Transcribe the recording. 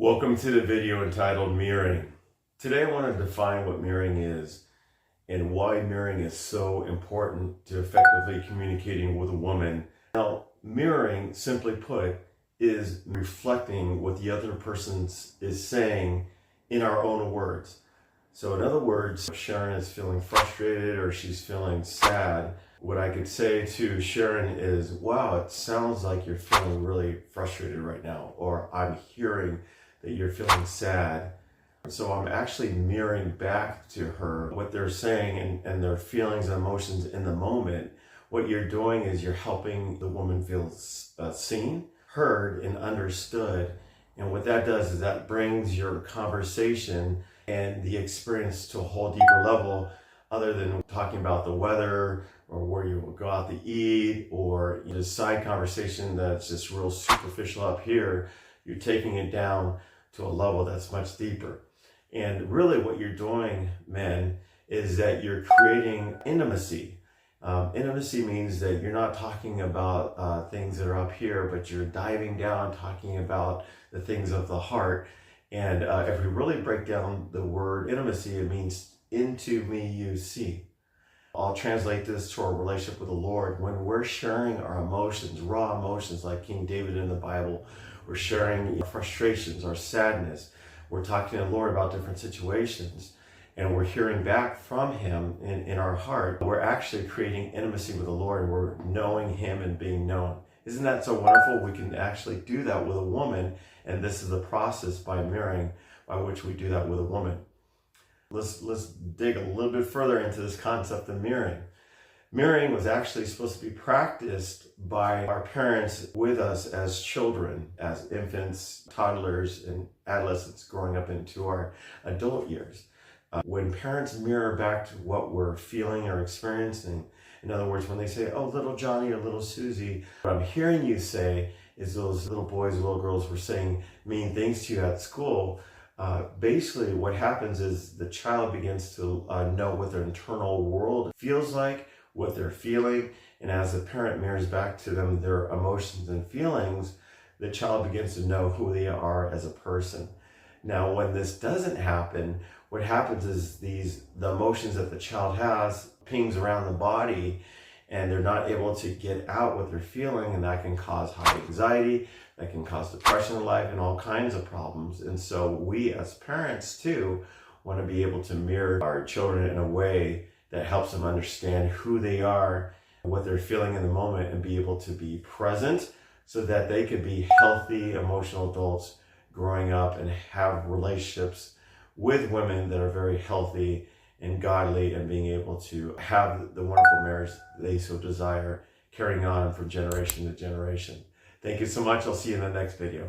Welcome to the video entitled Mirroring. Today I want to define what mirroring is and why mirroring is so important to effectively communicating with a woman. Now, mirroring, simply put, is reflecting what the other person is saying in our own words. So in other words, if Sharon is feeling frustrated or she's feeling sad, what I could say to Sharon is, wow, it sounds like you're feeling really frustrated right now, or I'm hearing that you're feeling sad. So I'm actually mirroring back to her what they're saying and their feelings and emotions in the moment. What you're doing is you're helping the woman feel seen, heard, and understood. And what that does is that brings your conversation and the experience to a whole deeper level, other than talking about the weather or where you will go out to eat or just side conversation that's just real superficial up here. You're taking it down to a level that's much deeper. And really what you're doing, men, is that you're creating intimacy. Intimacy means that you're not talking about things that are up here, but you're diving down, talking about the things of the heart. And if we really break down the word intimacy, it means into me you see. I'll translate this to our relationship with the Lord. When we're sharing our emotions, raw emotions like King David in the Bible, we're sharing frustrations, our sadness. We're talking to the Lord about different situations, and we're hearing back from Him in our heart. We're actually creating intimacy with the Lord, and we're knowing Him and being known. Isn't that so wonderful? We can actually do that with a woman, and this is the process by mirroring by which we do that with a woman. Let's dig a little bit further into this concept of mirroring. Mirroring was actually supposed to be practiced by our parents with us as children, as infants, toddlers, and adolescents growing up into our adult years. When parents mirror back to what we're feeling or experiencing, in other words, when they say, oh, little Johnny or little Susie, what I'm hearing you say is those little boys or little girls were saying mean things to you at school. Basically what happens is the child begins to know what their internal world feels like, what they're feeling, and as the parent mirrors back to them their emotions and feelings, the child begins to know who they are as a person. Now, when this doesn't happen, what happens is the emotions that the child has pings around the body, and they're not able to get out what they're feeling, and that can cause high anxiety, that can cause depression in life, and all kinds of problems. And so we as parents too want to be able to mirror our children in a way that helps them understand who they are, what they're feeling in the moment, and be able to be present so that they could be healthy, emotional adults growing up and have relationships with women that are very healthy and godly, and being able to have the wonderful marriage they so desire, carrying on from generation to generation. Thank you so much. I'll see you in the next video.